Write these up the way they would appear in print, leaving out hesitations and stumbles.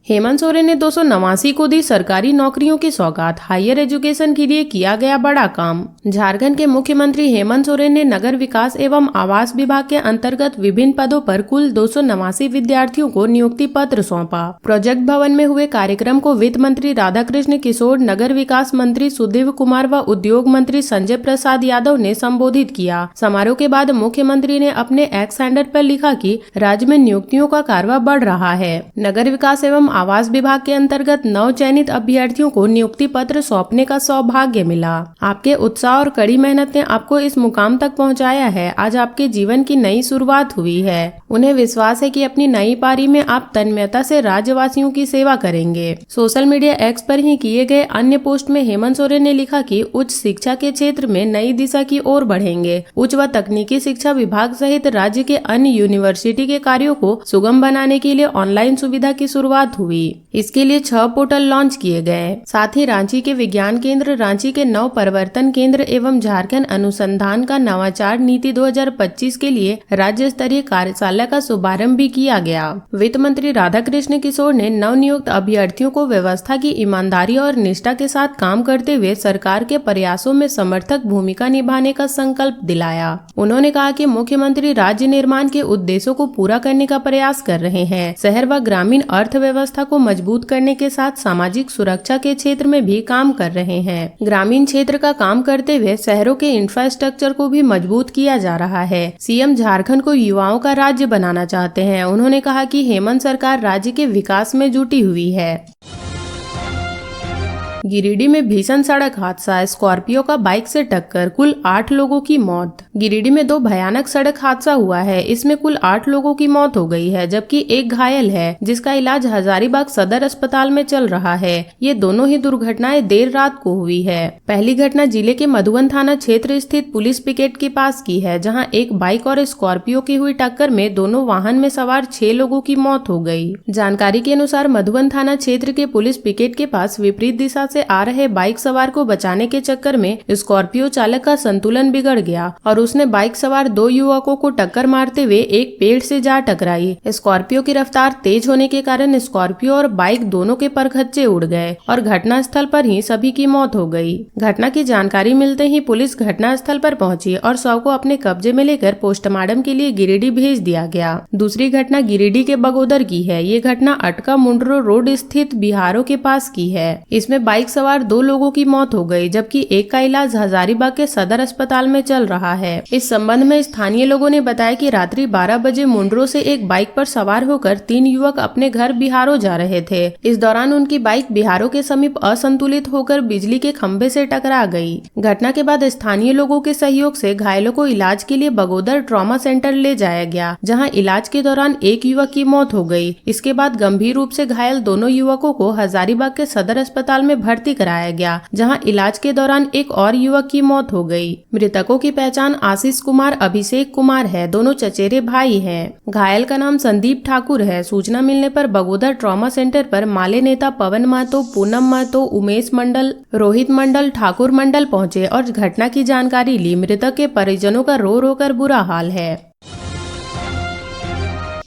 हेमंत सोरेन ने 289 को दी सरकारी नौकरियों की सौगात। हायर एजुकेशन के लिए किया गया बड़ा काम। झारखंड के मुख्यमंत्री हेमंत सोरेन ने नगर विकास एवं आवास विभाग के अंतर्गत विभिन्न पदों पर कुल 289 विद्यार्थियों को नियुक्ति पत्र सौंपा। प्रोजेक्ट भवन में हुए कार्यक्रम को वित्त मंत्री राधाकृष्ण किशोर, नगर विकास मंत्री सुधीर कुमार व उद्योग मंत्री संजय प्रसाद यादव ने संबोधित किया। समारोह के बाद मुख्यमंत्री ने अपने एक्स हैंडल पर लिखा कि राज्य में नियुक्तियों का कारवा बढ़ रहा है। नगर विकास एवं आवास विभाग के अंतर्गत नव चयनित अभ्यर्थियों को नियुक्ति पत्र सौंपने का सौभाग्य मिला। आपके उत्साह और कड़ी मेहनत ने आपको इस मुकाम तक पहुंचाया है। आज आपके जीवन की नई शुरुआत हुई है। उन्हें विश्वास है कि अपनी नई पारी में आप तन्मयता से राज्यवासियों की सेवा करेंगे। सोशल मीडिया एक्स पर ही किए गए अन्य पोस्ट में हेमंत सोरेन ने लिखा कि उच्च शिक्षा के क्षेत्र में नई दिशा की ओर बढ़ेंगे। उच्च व तकनीकी शिक्षा विभाग सहित राज्य के अन्य यूनिवर्सिटी के कार्यों को सुगम बनाने के लिए ऑनलाइन सुविधा की शुरुआत हुई। इसके लिए 6 पोर्टल लॉन्च किए गए। साथ ही रांची के विज्ञान केंद्र, रांची के नव परिवर्तन केंद्र एवं झारखंड अनुसंधान का नवाचार नीति 2025 के लिए राज्य स्तरीय कार्यशाला का शुभारंभ भी किया गया। वित्त मंत्री राधाकृष्ण किशोर ने नवनियुक्त अभ्यर्थियों को व्यवस्था की ईमानदारी और निष्ठा के साथ काम करते हुए सरकार के प्रयासों में समर्थक भूमिका निभाने का संकल्प दिलाया। उन्होंने कहा कि मुख्यमंत्री राज्य निर्माण के उद्देश्यों को पूरा करने का प्रयास कर रहे हैं। शहर व ग्रामीण अर्थव्यवस्था को मजबूत करने के साथ सामाजिक सुरक्षा के क्षेत्र में भी काम कर रहे हैं। ग्रामीण क्षेत्र का काम करते हुए शहरों के इंफ्रास्ट्रक्चर को भी मजबूत किया जा रहा है। सीएम झारखंड को युवाओं का राज्य बनाना चाहते हैं। उन्होंने कहा कि हेमंत सरकार राज्य के विकास में जुटी हुई है। गिरिडीह में भीषण सड़क हादसा, स्कॉर्पियो का बाइक से टक्कर, कुल 8 लोगों की मौत। गिरिडीह में 2 भयानक सड़क हादसा हुआ है। इसमें कुल 8 लोगों की मौत हो गई है, जबकि एक घायल है, जिसका इलाज हजारीबाग सदर अस्पताल में चल रहा है। ये दोनों ही दुर्घटनाएं देर रात को हुई है। पहली घटना जिले के मधुबन थाना क्षेत्र स्थित पुलिस पिकेट के पास की है, जहाँ एक बाइक और स्कॉर्पियो की हुई टक्कर में दोनों वाहन में सवार 6 लोगों की मौत हो गयी। जानकारी के अनुसार मधुबन थाना क्षेत्र के पुलिस पिकेट के पास विपरीत दिशा से आ रहे बाइक सवार को बचाने के चक्कर में स्कॉर्पियो चालक का संतुलन बिगड़ गया और उसने बाइक सवार 2 युवकों को टक्कर मारते हुए एक पेड़ से जा टकराई। स्कॉर्पियो की रफ्तार तेज होने के कारण स्कॉर्पियो और बाइक दोनों के परखच्चे उड़ गए और घटना स्थल पर ही सभी की मौत हो गई। घटना की जानकारी मिलते ही पुलिस घटना स्थल पर पहुंची और शव को अपने कब्जे में लेकर पोस्टमार्टम के लिए गिरिडीह भेज दिया गया। दूसरी घटना गिरिडीह के बगोदर की है। ये घटना अटका मुंड्रो रोड स्थित बिहारों के पास की है। इसमें बाइक सवार 2 लोगों की मौत हो गई, जबकि एक का इलाज हजारीबाग के सदर अस्पताल में चल रहा है। इस संबंध में स्थानीय लोगों ने बताया कि रात्रि 12 बजे मुंड्रो से एक बाइक पर सवार होकर 3 युवक अपने घर बिहारो जा रहे थे। इस दौरान उनकी बाइक बिहारो के समीप असंतुलित होकर बिजली के खंभे से टकरा गई। घटना के बाद स्थानीय लोगों के सहयोग से घायलों को इलाज के लिए बगोदर ट्रॉमा सेंटर ले जाया गया, जहां इलाज के दौरान एक युवक की मौत हो गई। इसके बाद गंभीर रूप से घायल दोनों युवकों को हजारीबाग के सदर अस्पताल में भर्ती कराया गया, जहां इलाज के दौरान एक और युवक की मौत हो गई। मृतकों की पहचान आशीष कुमार, अभिषेक कुमार है। दोनों चचेरे भाई हैं। घायल का नाम संदीप ठाकुर है। सूचना मिलने पर बगोदर ट्रॉमा सेंटर पर माले नेता पवन महतो, पूनम महतो, उमेश मंडल, रोहित मंडल, ठाकुर मंडल पहुंचे और घटना की जानकारी ली। मृतक के परिजनों का रो रो कर बुरा हाल है।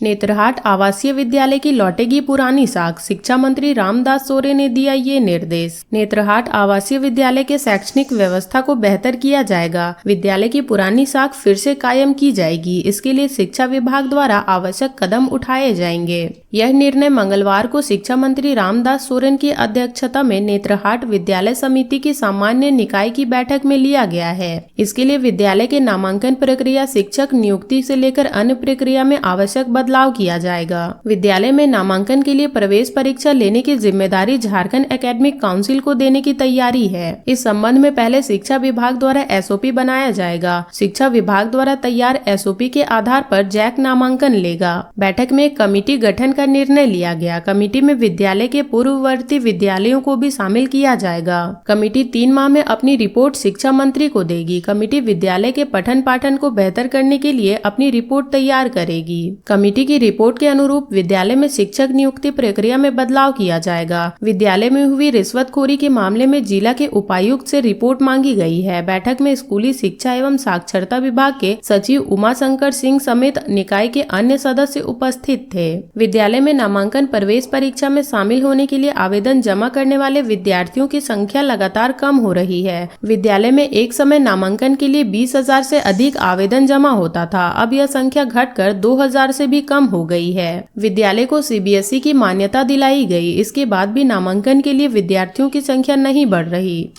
नेतरहाट आवासीय विद्यालय की लौटेगी पुरानी साख, शिक्षा मंत्री रामदास सोरेन ने दिया ये निर्देश। नेतरहाट आवासीय विद्यालय के शैक्षणिक व्यवस्था को बेहतर किया जाएगा। विद्यालय की पुरानी साख फिर से कायम की जाएगी। इसके लिए शिक्षा विभाग द्वारा आवश्यक कदम उठाए जाएंगे। यह निर्णय मंगलवार को शिक्षा मंत्री रामदास सोरेन की अध्यक्षता में नेतरहाट विद्यालय समिति की सामान्य निकाय की बैठक में लिया गया है। इसके लिए विद्यालय के नामांकन प्रक्रिया, शिक्षक नियुक्ति से लेकर अन्य प्रक्रिया में आवश्यक बदलाव किया जाएगा। विद्यालय में नामांकन के लिए प्रवेश परीक्षा लेने की जिम्मेदारी झारखंड एकेडमिक काउंसिल को देने की तैयारी है। इस संबंध में पहले शिक्षा विभाग द्वारा एसओपी बनाया जाएगा। शिक्षा विभाग द्वारा तैयार एसओपी के आधार पर जैक नामांकन लेगा। बैठक में एक कमेटी गठन का निर्णय लिया गया। कमेटी में विद्यालय के पूर्ववर्ती विद्यालयों को भी शामिल किया जाएगा। कमेटी 3 माह में अपनी रिपोर्ट शिक्षा मंत्री को देगी। कमेटी विद्यालय के पठन पाठन को बेहतर करने के लिए अपनी रिपोर्ट तैयार करेगी। कमेटी कमेटी की रिपोर्ट के अनुरूप विद्यालय में शिक्षक नियुक्ति प्रक्रिया में बदलाव किया जाएगा। विद्यालय में हुई रिश्वतखोरी के मामले में जिला के उपायुक्त से रिपोर्ट मांगी गई है। बैठक में स्कूली शिक्षा एवं साक्षरता विभाग के सचिव उमाशंकर सिंह समेत निकाय के अन्य सदस्य उपस्थित थे। विद्यालय में नामांकन प्रवेश परीक्षा में शामिल होने के लिए आवेदन जमा करने वाले विद्यार्थियों की संख्या लगातार कम हो रही है। विद्यालय में एक समय नामांकन के लिए 20,000 से अधिक आवेदन जमा होता था। अब यह संख्या घटकर 2,000 से भी कम हो गई है। विद्यालय को सीबीएसई की मान्यता दिलाई गई, इसके बाद भी नामांकन के लिए विद्यार्थियों की संख्या नहीं बढ़ रही।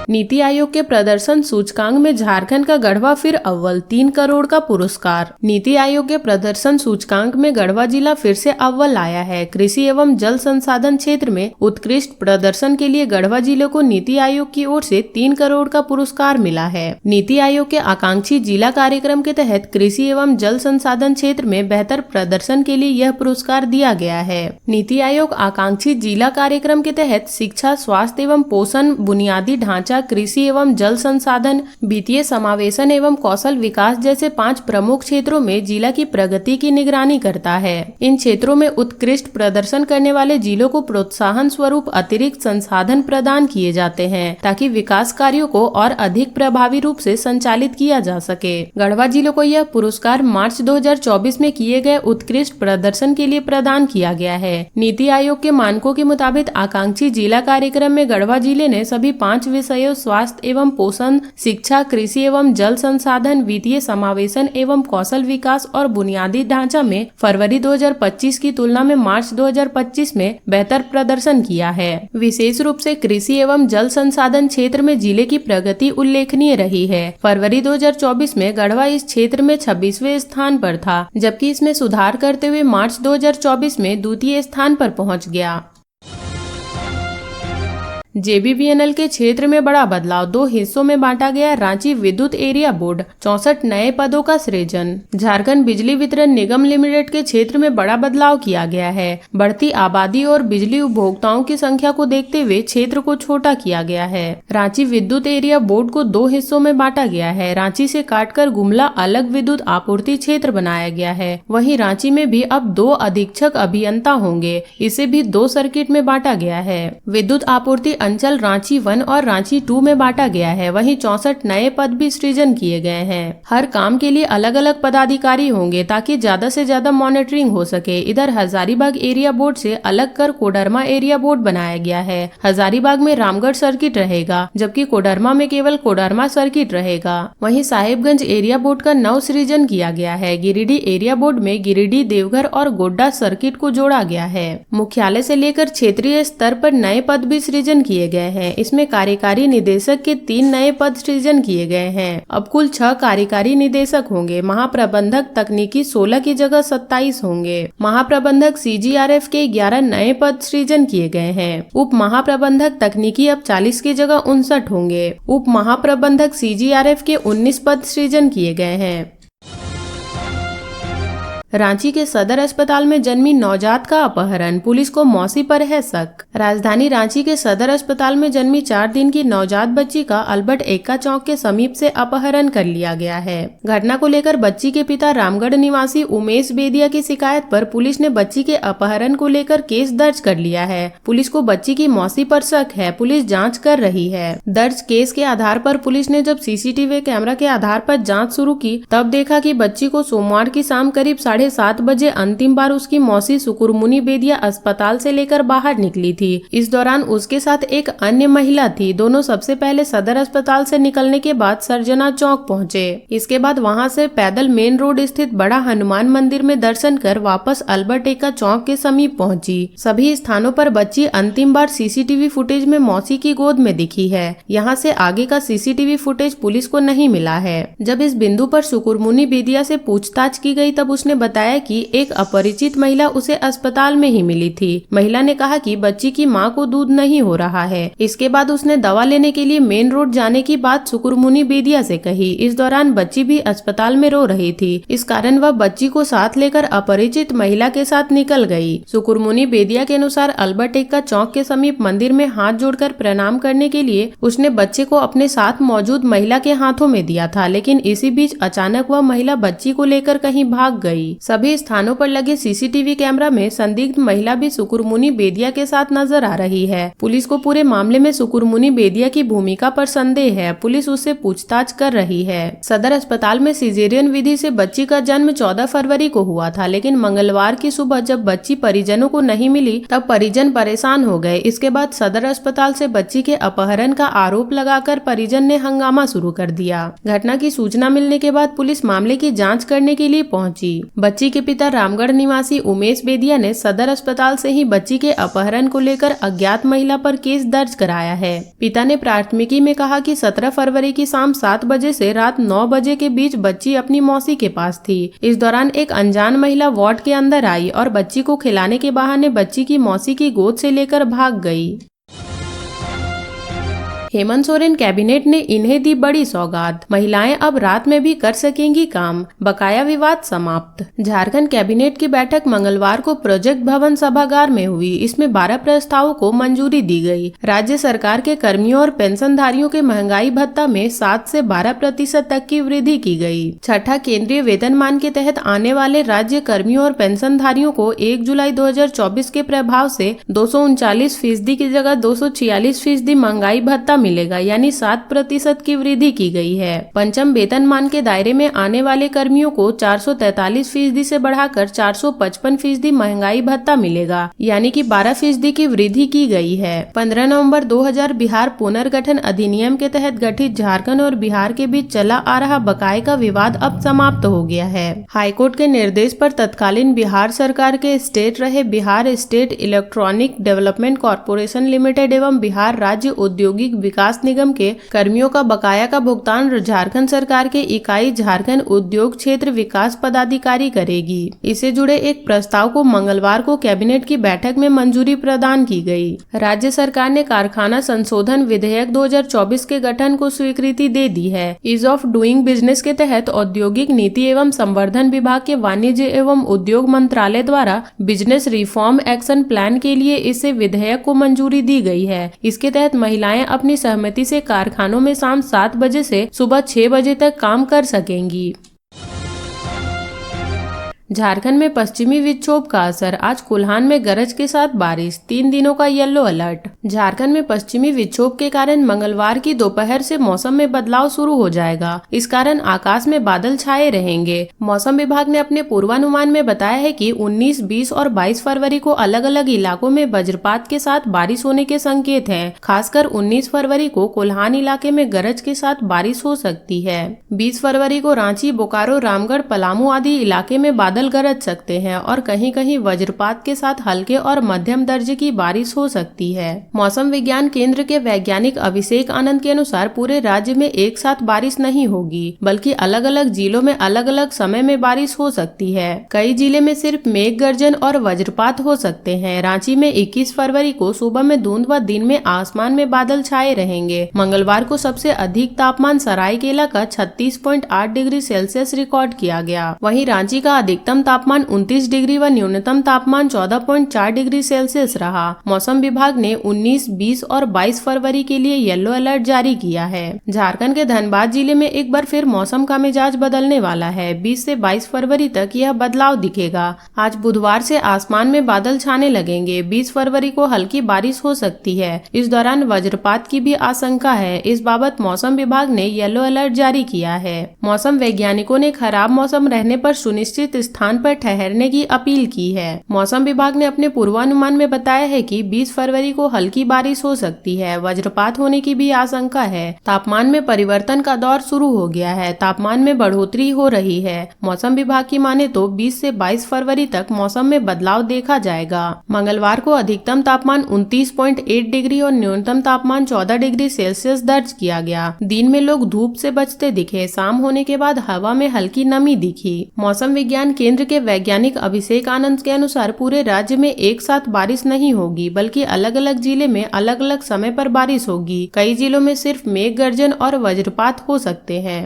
नीति आयोग के प्रदर्शन सूचकांक में झारखंड का गढ़वा फिर अव्वल, 3 करोड़ का पुरस्कार। नीति आयोग के प्रदर्शन सूचकांक में गढ़वा जिला फिर से अव्वल आया है। कृषि एवं जल संसाधन क्षेत्र में उत्कृष्ट प्रदर्शन के लिए गढ़वा जिले को नीति आयोग की ओर से 3 करोड़ का पुरस्कार मिला है। नीति आयोग के आकांक्षी जिला कार्यक्रम के तहत कृषि एवं जल संसाधन क्षेत्र में बेहतर प्रदर्शन के लिए यह पुरस्कार दिया गया है। नीति आयोग आकांक्षी जिला कार्यक्रम के तहत शिक्षा, स्वास्थ्य एवं पोषण, बुनियादी ढांचा, कृषि एवं जल संसाधन, वित्तीय समावेशन एवं कौशल विकास जैसे 5 प्रमुख क्षेत्रों में जिला की प्रगति की निगरानी करता है। इन क्षेत्रों में उत्कृष्ट प्रदर्शन करने वाले जिलों को प्रोत्साहन स्वरूप अतिरिक्त संसाधन प्रदान किए जाते हैं ताकि विकास कार्यों को और अधिक प्रभावी रूप से संचालित किया जा सके। गढ़वा जिले को यह पुरस्कार मार्च 2024 में किए गए उत्कृष्ट प्रदर्शन के लिए प्रदान किया गया है। नीति आयोग के मानकों के मुताबिक आकांक्षी जिला कार्यक्रम में गढ़वा जिले ने सभी 5 विषयों स्वास्थ्य एवं पोषण, शिक्षा, कृषि एवं जल संसाधन, वित्तीय समावेशन एवं कौशल विकास और बुनियादी ढांचा में फरवरी 2025 की तुलना में मार्च 2025 में बेहतर प्रदर्शन किया है। विशेष रूप से कृषि एवं जल संसाधन क्षेत्र में जिले की प्रगति उल्लेखनीय रही है। फरवरी 2024 में गढ़वा इस क्षेत्र में 26वें स्थान पर था, जबकि इसमें सुधार करते हुए मार्च 2024 में द्वितीय स्थान पर पहुंच गया। जेबीवीएनएल के क्षेत्र में बड़ा बदलाव, 2 हिस्सों में बांटा गया रांची विद्युत एरिया बोर्ड, 64 नए पदों का सृजन। झारखंड बिजली वितरण निगम लिमिटेड के क्षेत्र में बड़ा बदलाव किया गया है। बढ़ती आबादी और बिजली उपभोक्ताओं की संख्या को देखते हुए क्षेत्र को छोटा किया गया है। रांची विद्युत एरिया बोर्ड को 2 हिस्सों में बांटा गया है। रांची से काटकर गुमला अलग विद्युत आपूर्ति क्षेत्र बनाया गया है। वहीं रांची में भी अब 2 अधीक्षक अभियंता होंगे। इसे भी 2 सर्किट में बांटा गया है। विद्युत आपूर्ति अंचल रांची 1 और रांची 2 में बांटा गया है। वहीं 64 नए पद भी सृजन किए गए हैं। हर काम के लिए अलग अलग पदाधिकारी होंगे ताकि ज्यादा से ज्यादा मॉनिटरिंग हो सके। इधर हजारीबाग एरिया बोर्ड से अलग कर कोडरमा एरिया बोर्ड बनाया गया है। हजारीबाग में रामगढ़ सर्किट रहेगा, जबकि कोडरमा में केवल कोडरमा सर्किट रहेगा। वहीं साहिबगंज एरिया बोर्ड का नव सृजन किया गया है। गिरिडीह एरिया बोर्ड में गिरिडीह, देवघर और गोड्डा सर्किट को जोड़ा गया है। मुख्यालय से लेकर क्षेत्रीय स्तर पर नए पद भी सृजन किए गए हैं। इसमें कार्यकारी निदेशक के 3 नए पद सृजन किए गए हैं। अब कुल 6 कार्यकारी निदेशक होंगे। महाप्रबंधक तकनीकी 16 की जगह 27 होंगे। महाप्रबंधक सीजीआरएफ के 11 नए पद सृजन किए गए हैं। उप महाप्रबंधक तकनीकी अब 40 की जगह 59 होंगे। उप महाप्रबंधक सीजीआरएफ के 19 पद सृजन किए गए हैं। रांची के सदर अस्पताल में जन्मी नवजात का अपहरण, पुलिस को मौसी पर है शक। राजधानी रांची के सदर अस्पताल में जन्मी 4 दिन की नवजात बच्ची का अल्बर्ट एक्का चौक के समीप से अपहरण कर लिया गया है। घटना को लेकर बच्ची के पिता रामगढ़ निवासी उमेश बेदिया की शिकायत पर पुलिस ने बच्ची के अपहरण को लेकर केस दर्ज कर लिया है। पुलिस को बच्ची की मौसी पर शक है। पुलिस जाँच कर रही है। दर्ज केस के आधार पर पुलिस ने जब सीसीटीवी कैमरा के आधार पर जाँच शुरू की तब देखा कि बच्ची को सोमवार की शाम करीब 7:30 बजे अंतिम बार उसकी मौसी सुकुरमुनी बेदिया अस्पताल से लेकर बाहर निकली थी। इस दौरान उसके साथ एक अन्य महिला थी। दोनों सबसे पहले सदर अस्पताल से निकलने के बाद सर्जना चौक पहुंचे। इसके बाद वहां से पैदल मेन रोड स्थित बड़ा हनुमान मंदिर में दर्शन कर वापस अल्बर्ट एक्का चौक के समीप पहुंची। सभी स्थानों पर बच्ची अंतिम बार सीसीटीवी फुटेज में मौसी की गोद में दिखी है। यहाँ से आगे का सीसीटीवी फुटेज पुलिस को नहीं मिला है। जब इस बिंदु पर सुकुरमुनी बेदिया से पूछताछ की गई तब उसने बताया कि एक अपरिचित महिला उसे अस्पताल में ही मिली थी। महिला ने कहा कि बच्ची की मां को दूध नहीं हो रहा है। इसके बाद उसने दवा लेने के लिए मेन रोड जाने की बात सुकुरमुनी बेदिया से कही। इस दौरान बच्ची भी अस्पताल में रो रही थी। इस कारण वह बच्ची को साथ लेकर अपरिचित महिला के साथ निकल गई। सुकुरमुनी बेदिया के अनुसार अल्बर्ट एक्का चौक के समीप मंदिर में हाथ जोड़कर प्रणाम करने के लिए उसने बच्चे को अपने साथ मौजूद महिला के हाथों में दिया था, लेकिन इसी बीच अचानक वह महिला बच्ची को लेकर कहीं भाग गई। सभी स्थानों पर लगे सीसीटीवी कैमरा में संदिग्ध महिला भी सुकुरमुनी बेदिया के साथ नजर आ रही है। पुलिस को पूरे मामले में सुकुरमुनी बेदिया की भूमिका पर संदेह है। पुलिस उससे पूछताछ कर रही है। सदर अस्पताल में सिजेरियन विधि से बच्ची का जन्म 14 फरवरी को हुआ था, लेकिन मंगलवार की सुबह जब बच्ची परिजनों को नहीं मिली तब परिजन परेशान हो गए। इसके बाद सदर अस्पताल से बच्ची के अपहरण का आरोप लगाकर परिजन ने हंगामा शुरू कर दिया। घटना की सूचना मिलने के बाद पुलिस मामले की जांच करने के लिए पहुंची। बच्ची के पिता रामगढ़ निवासी उमेश बेदिया ने सदर अस्पताल से ही बच्ची के अपहरण को लेकर अज्ञात महिला पर केस दर्ज कराया है। पिता ने प्राथमिकी में कहा कि 17 फरवरी की शाम 7 बजे से रात 9 बजे के बीच बच्ची अपनी मौसी के पास थी। इस दौरान एक अनजान महिला वार्ड के अंदर आई और बच्ची को खिलाने के बहाने बच्ची की मौसी की गोद से लेकर भाग गई। हेमंत सोरेन कैबिनेट ने इन्हें दी बड़ी सौगात, महिलाएं अब रात में भी कर सकेंगी काम, बकाया विवाद समाप्त। झारखंड कैबिनेट की बैठक मंगलवार को प्रोजेक्ट भवन सभागार में हुई। इसमें 12 प्रस्तावों को मंजूरी दी गई। राज्य सरकार के कर्मियों और पेंशनधारियों के महंगाई भत्ता में 7 से 12% तक की वृद्धि की गई। छठा केंद्रीय वेतनमान के तहत आने वाले राज्य कर्मियों और पेंशनधारियों को 1 जुलाई 2024 के प्रभाव से 239% की जगह 246% महंगाई भत्ता मिलेगा, यानी 7% की वृद्धि की गई है। पंचम वेतनमान के दायरे में आने वाले कर्मियों को 443% से बढ़ाकर 455% महंगाई भत्ता मिलेगा, यानी कि 12% की वृद्धि की गई है। 15 नवंबर 2000 बिहार पुनर्गठन अधिनियम के तहत गठित झारखंड और बिहार के बीच चला आ रहा बकाये का विवाद अब समाप्त हो गया है। हाईकोर्ट के निर्देश पर तत्कालीन बिहार सरकार के स्टेट रहे Bihar state electronic development corporation limited एवं बिहार राज्य औद्योगिक विकास निगम के कर्मियों का बकाया का भुगतान झारखंड सरकार के इकाई झारखंड उद्योग क्षेत्र विकास पदाधिकारी करेगी। इससे जुड़े एक प्रस्ताव को मंगलवार को कैबिनेट की बैठक में मंजूरी प्रदान की गई। राज्य सरकार ने कारखाना संशोधन विधेयक 2024 के गठन को स्वीकृति दे दी है। ईज ऑफ डूइंग बिजनेस के तहत औद्योगिक नीति एवं संवर्धन विभाग के वाणिज्य एवं उद्योग मंत्रालय द्वारा बिजनेस रिफॉर्म एक्शन प्लान के लिए इस विधेयक को मंजूरी दी गई है। इसके तहत महिलाएं अपनी सहमति से कारखानों में शाम 7 बजे से सुबह 6 बजे तक काम कर सकेंगी। झारखंड में पश्चिमी विक्षोभ का असर, आज कोल्हान में गरज के साथ बारिश, 3 दिनों का येलो अलर्ट। झारखंड में पश्चिमी विक्षोभ के कारण मंगलवार की दोपहर से मौसम में बदलाव शुरू हो जाएगा। इस कारण आकाश में बादल छाए रहेंगे। मौसम विभाग ने अपने पूर्वानुमान में बताया है कि 19, 20 और 22 फरवरी को अलग अलग इलाकों में वज्रपात के साथ बारिश होने के संकेत हैं। खासकर 19 फरवरी को कोल्हान इलाके में गरज के साथ बारिश हो सकती है। 20 फरवरी को रांची, बोकारो, रामगढ़, पलामू आदि इलाके में बादल गरज सकते हैं और कहीं कहीं वज्रपात के साथ हल्के और मध्यम दर्जे की बारिश हो सकती है। मौसम विज्ञान केंद्र के वैज्ञानिक अभिषेक आनंद के अनुसार पूरे राज्य में एक साथ बारिश नहीं होगी, बल्कि अलग अलग जिलों में अलग अलग समय में बारिश हो सकती है। कई जिले में सिर्फ मेघ गर्जन और वज्रपात हो सकते हैं। रांची में 21 फरवरी को सुबह में धुंध व दिन में आसमान में बादल छाए रहेंगे। मंगलवार को सबसे अधिक तापमान सरायकेला का 36.8 डिग्री सेल्सियस रिकॉर्ड किया गया। वहीं रांची का अधिकतम तापमान 29 डिग्री व न्यूनतम तापमान 14.4 डिग्री सेल्सियस रहा। मौसम विभाग ने 19, 20 और 22 फरवरी के लिए येलो अलर्ट जारी किया है। झारखंड के धनबाद जिले में एक बार फिर मौसम का मिजाज बदलने वाला है। 20 से 22 फरवरी तक यह बदलाव दिखेगा। आज बुधवार से आसमान में बादल छाने लगेंगे। 20 फरवरी को हल्की बारिश हो सकती है। इस दौरान वज्रपात की भी आशंका है। इस बाबत मौसम विभाग ने येलो अलर्ट जारी किया है। मौसम वैज्ञानिकों ने खराब मौसम रहने पर सुनिश्चित स्थान पर ठहरने की अपील की है। मौसम विभाग ने अपने पूर्वानुमान में बताया है कि 20 फरवरी को हल्की बारिश हो सकती है। वज्रपात होने की भी आशंका है। तापमान में परिवर्तन का दौर शुरू हो गया है। तापमान में बढ़ोतरी हो रही है। मौसम विभाग की माने तो 20 से 22 फरवरी तक मौसम में बदलाव देखा जाएगा। मंगलवार को अधिकतम तापमान 29.8 डिग्री और न्यूनतम तापमान 14 डिग्री सेल्सियस दर्ज किया गया। दिन में लोग धूप से बचते दिखे। शाम होने के बाद हवा में हल्की नमी दिखी। मौसम विज्ञान केंद्र के वैज्ञानिक अभिषेक आनंद के अनुसार पूरे राज्य में एक साथ बारिश नहीं होगी, बल्कि अलग अलग जिले में अलग अलग समय पर बारिश होगी। कई जिलों में सिर्फ मेघ गर्जन और वज्रपात हो सकते हैं।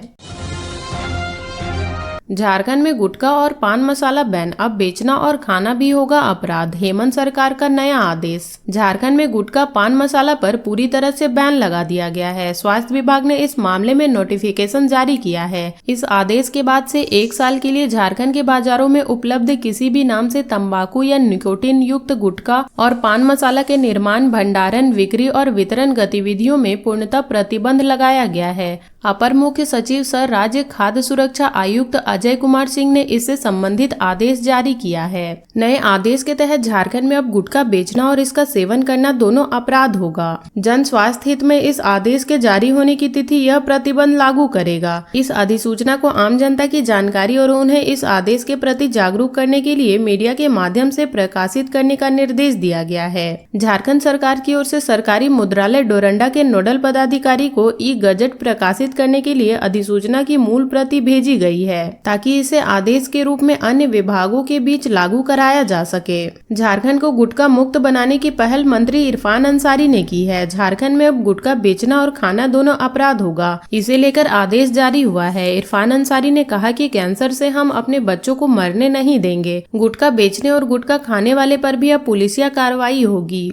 झारखंड में गुटखा और पान मसाला बैन, अब बेचना और खाना भी होगा अपराध। हेमंत सरकार का नया आदेश। झारखंड में गुटखा पान मसाला पर पूरी तरह से बैन लगा दिया गया है। स्वास्थ्य विभाग ने इस मामले में नोटिफिकेशन जारी किया है। इस आदेश के बाद से 1 साल के लिए झारखंड के बाजारों में उपलब्ध किसी भी नाम से तंबाकू या निकोटीन युक्त गुटखा और पान मसाला के निर्माण, भंडारण, बिक्री और वितरण गतिविधियों में पूर्णतः प्रतिबंध लगाया गया है। अपर मुख्य सचिव सह राज्य खाद्य सुरक्षा आयुक्त अजय कुमार सिंह ने इससे संबंधित आदेश जारी किया है। नए आदेश के तहत झारखंड में अब गुटखा बेचना और इसका सेवन करना दोनों अपराध होगा। जन स्वास्थ्य हित में इस आदेश के जारी होने की तिथि यह प्रतिबंध लागू करेगा। इस अधिसूचना को आम जनता की जानकारी और उन्हें इस आदेश के प्रति जागरूक करने के लिए मीडिया के माध्यम से प्रकाशित करने का निर्देश दिया गया है। झारखंड सरकार की ओर से सरकारी मुद्रालय डोरंडा के नोडल पदाधिकारी को ई गजट प्रकाशित करने के लिए अधिसूचना की मूल प्रति भेजी गई है, ताकि इसे आदेश के रूप में अन्य विभागों के बीच लागू कराया जा सके। झारखंड को गुटखा मुक्त बनाने की पहल मंत्री इरफान अंसारी ने की है। झारखंड में अब गुटखा बेचना और खाना दोनों अपराध होगा, इसे लेकर आदेश जारी हुआ है। इरफान अंसारी ने कहा कि कैंसर से हम अपने बच्चों को मरने नहीं देंगे। गुटखा बेचने और गुटखा खाने वाले पर भी अब पुलिसिया कार्रवाई होगी।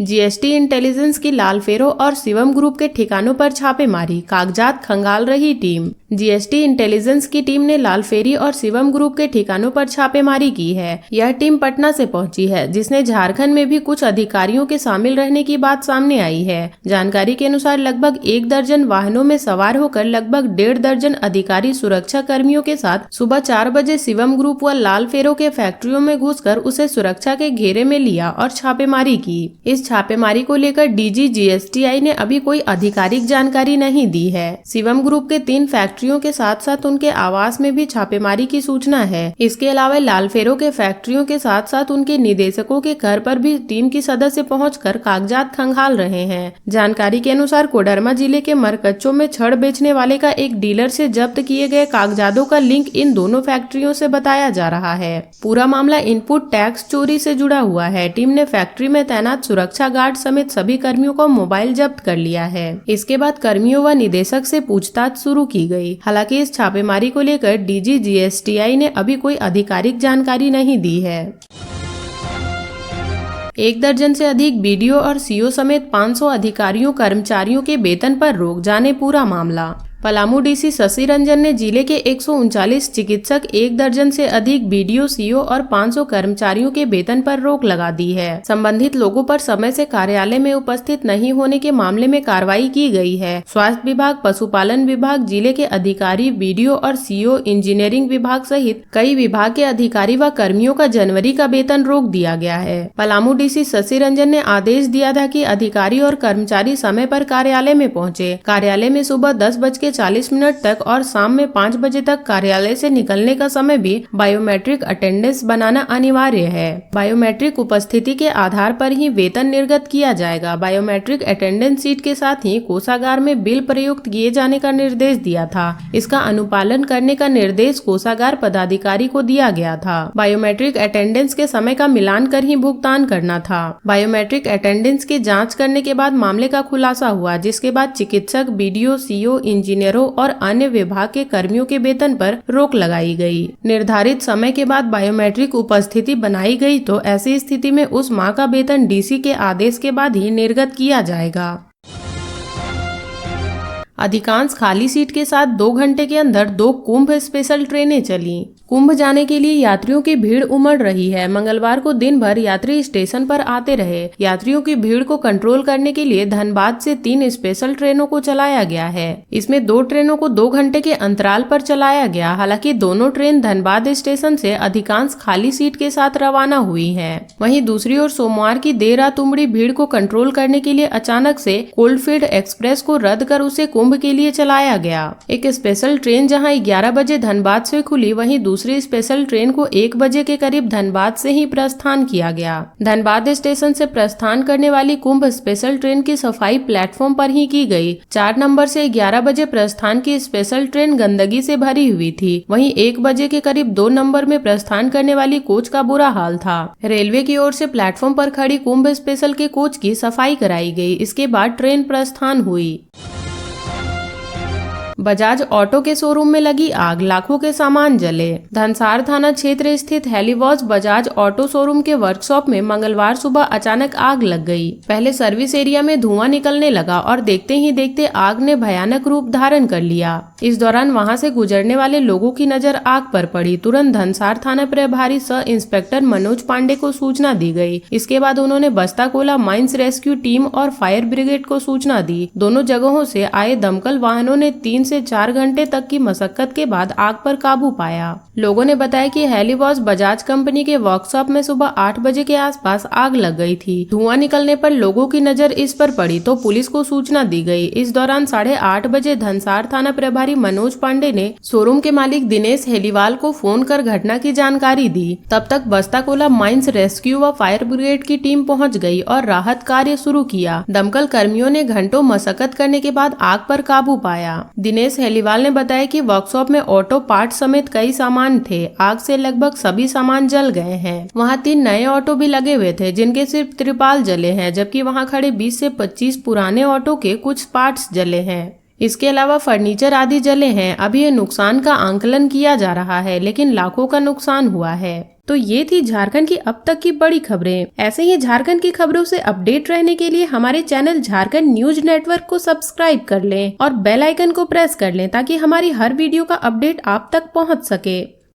जीएसटी इंटेलिजेंस की लालफेरो और शिवम ग्रुप के ठिकानों पर छापेमारी, कागजात खंगाल रही टीम। जीएसटी इंटेलिजेंस की टीम ने लालफेरी और शिवम ग्रुप के ठिकानों पर छापेमारी की है। यह टीम पटना से पहुंची है, जिसने झारखंड में भी कुछ अधिकारियों के शामिल रहने की बात सामने आई है। जानकारी के अनुसार लगभग 1 दर्जन वाहनों में सवार होकर लगभग 1.5 दर्जन अधिकारी सुरक्षा कर्मियों के साथ सुबह 4 बजे शिवम ग्रुप व लालफेरो के फैक्ट्रियों में घुसकर उसे सुरक्षा के घेरे में लिया और छापेमारी की। इस छापेमारी को लेकर डीजी जीएसटीआई ने अभी कोई आधिकारिक जानकारी नहीं दी है। शिवम ग्रुप के 3 फैक्ट्रियों के साथ साथ उनके आवास में भी छापेमारी की सूचना है। इसके अलावा लालफेरो के फैक्ट्रियों के साथ साथ उनके निदेशकों के घर पर भी टीम की सदस्य पहुंचकर कागजात खंगाल रहे हैं। जानकारी के अनुसार कोडरमा जिले के मरकच्चो में छड़ बेचने वाले का एक डीलर से जब्त किए गए कागजातों का लिंक इन दोनों फैक्ट्रियों से बताया जा रहा है। पूरा मामला इनपुट टैक्स चोरी से जुड़ा हुआ है। टीम ने फैक्ट्री में तैनात सुरक्षा गार्ड समेत सभी कर्मियों को मोबाइल जब्त कर लिया है। इसके बाद कर्मियों व निदेशक से पूछताछ शुरू की गई। हालांकि इस छापेमारी को लेकर डीजी जीएसटीआई ने अभी कोई आधिकारिक जानकारी नहीं दी है। 1 दर्जन से अधिक बीडीओ और सीओ समेत 500 अधिकारियों कर्मचारियों के वेतन पर रोक, जाने पूरा मामला। पलामू डीसी शशि रंजन ने जिले के 139 चिकित्सक, 1 दर्जन से अधिक बीडीओ, सीओ और 500 कर्मचारियों के वेतन पर रोक लगा दी है। संबंधित लोगों पर समय से कार्यालय में उपस्थित नहीं होने के मामले में कार्रवाई की गई है। स्वास्थ्य विभाग, पशुपालन विभाग, जिले के अधिकारी, बीडीओ और सीओ, इंजीनियरिंग विभाग सहित कई विभाग के अधिकारी व कर्मियों का जनवरी का वेतन रोक दिया गया है। पलामू डीसी शशि रंजन ने आदेश दिया था कि अधिकारी और कर्मचारी समय पर कार्यालय में पहुँचे। कार्यालय में सुबह 10:40 तक और शाम में 5 बजे तक कार्यालय से निकलने का समय भी बायोमेट्रिक अटेंडेंस बनाना अनिवार्य है। बायोमेट्रिक उपस्थिति के आधार पर ही वेतन निर्गत किया जाएगा। बायोमेट्रिक अटेंडेंस शीट के साथ ही कोषागार में बिल प्रयुक्त किए जाने का निर्देश दिया था। इसका अनुपालन करने का निर्देश कोषागार पदाधिकारी को दिया गया था। बायोमेट्रिक अटेंडेंस के समय का मिलान कर ही भुगतान करना था। बायोमेट्रिक अटेंडेंस की जाँच करने के बाद मामले का खुलासा हुआ, जिसके बाद चिकित्सक, बीडीओ, सीओ, इंजीनियरों और अन्य विभाग के कर्मियों के वेतन पर रोक लगाई गई। निर्धारित समय के बाद बायोमेट्रिक उपस्थिति बनाई गई तो ऐसी स्थिति में उस माह का वेतन डीसी के आदेश के बाद ही निर्गत किया जाएगा। अधिकांश खाली सीट के साथ 2 घंटे के अंदर 2 कुंभ स्पेशल ट्रेनें चली। कुंभ जाने के लिए यात्रियों की भीड़ उमड़ रही है। मंगलवार को दिन भर यात्री स्टेशन पर आते रहे। यात्रियों की भीड़ को कंट्रोल करने के लिए धनबाद से 3 स्पेशल ट्रेनों को चलाया गया है। इसमें 2 ट्रेनों को 2 घंटे के अंतराल पर चलाया गया। हालांकि दोनों ट्रेन धनबाद स्टेशन से अधिकांश खाली सीट के साथ रवाना हुई हैं। वहीं दूसरी ओर सोमवार की देर रात उमड़ी भीड़ को कंट्रोल करने के लिए अचानक से कोलफील्ड एक्सप्रेस को रद्द कर उसे कुंभ कुंभ के लिए चलाया गया। एक स्पेशल ट्रेन जहां 11 बजे धनबाद से खुली, वहीं दूसरी स्पेशल ट्रेन को 1 बजे के करीब धनबाद से ही प्रस्थान किया गया। धनबाद स्टेशन से प्रस्थान करने वाली कुंभ स्पेशल ट्रेन की सफाई प्लेटफॉर्म पर ही की गई। 4 नंबर से 11 बजे प्रस्थान की स्पेशल ट्रेन गंदगी से भरी हुई थी। वहीं 1 बजे के करीब 2 नंबर में प्रस्थान करने वाली कोच का बुरा हाल था। रेलवे की ओर से प्लेटफॉर्म पर खड़ी कुंभ स्पेशल के कोच की सफाई कराई गई। इसके बाद ट्रेन प्रस्थान हुई। बजाज ऑटो के शोरूम में लगी आग, लाखों के सामान जले। धनसार थाना क्षेत्र स्थित हेलीवॉज बजाज ऑटो शोरूम के वर्कशॉप में मंगलवार सुबह अचानक आग लग गई। पहले सर्विस एरिया में धुआं निकलने लगा और देखते ही देखते आग ने भयानक रूप धारण कर लिया। इस दौरान वहां से गुजरने वाले लोगों की नजर आग पर पड़ी। तुरंत धनसार थाना प्रभारी सह इंस्पेक्टर मनोज पांडे को सूचना दी गई। इसके बाद उन्होंने बस्ताकोला माइंस रेस्क्यू टीम और फायर ब्रिगेड को सूचना दी। दोनों जगहों से आए दमकल वाहनों ने 3 से 4 घंटे तक की मशक्कत के बाद आग पर काबू पाया। लोगों ने बताया कि हेलीवॉज बजाज कंपनी के वर्कशॉप में सुबह 8 बजे के आसपास आग लग गई थी। धुआं निकलने पर लोगों की नजर इस पर पड़ी तो पुलिस को सूचना दी गई। इस दौरान 8:30 बजे धनसार थाना प्रभारी मनोज पांडे ने शोरूम के मालिक दिनेश हेलीवाल को फोन कर घटना की जानकारी दी। तब तक बस्ताकोला माइंस रेस्क्यू व फायर ब्रिगेड की टीम पहुंच गई और राहत कार्य शुरू किया। दमकल कर्मियों ने घंटों मशक्कत करने के बाद आग पर काबू पाया। दिनेश हेलीवाल ने बताया कि वर्कशॉप में ऑटो पार्ट समेत कई सामान थे। आग से लगभग सभी सामान जल गए हैं। वहां 3 नए ऑटो भी लगे हुए थे जिनके सिर्फ त्रिपाल जले हैं, जबकि वहां खड़े 20 से 25 पुराने ऑटो के कुछ पार्ट्स जले हैं। इसके अलावा फर्नीचर आदि जले हैं। अभी ये नुकसान का आंकलन किया जा रहा है, लेकिन लाखों का नुकसान हुआ है। तो ये थी झारखंड की अब तक की बड़ी खबरें। ऐसे ही झारखंड की खबरों से अपडेट रहने के लिए हमारे चैनल झारखंड न्यूज नेटवर्क को सब्सक्राइब कर लें और बेल आइकन को प्रेस कर लें ताकि हमारी हर वीडियो का अपडेट आप तक पहुंच सके।